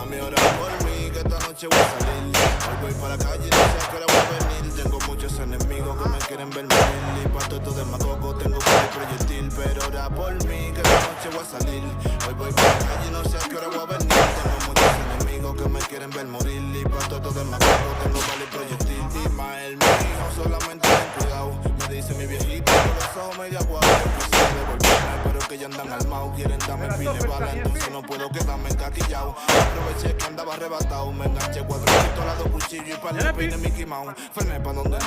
Mami, ora por mí, que esta noche voy a salir. Hoy voy para la calle y no sé a qué hora voy a venir. Tengo muchos enemigos que me quieren ver morir. Y pa' todo esto de macoco tengo que ir proyectil. Pero ora por mí, que esta noche voy a salir. Hoy voy para la calle y no sé a qué hora voy a venir. Tengo muchos enemigos que me quieren ver morir. Y pa' todo esto de macoco tengo que ir proyectil. Y más el mío, solamente ten cuidado. Me dice mi viejito, con los ojos medio aguados. Pero que ya andan armados, quieren darme pile bala, entonces no puedo quedarme encaquillado. Aproveché que andaba arrebatado, me enganché 4 pistolas, 2 cuchillos y para el pine Mickey Mouse. Frené pa' donde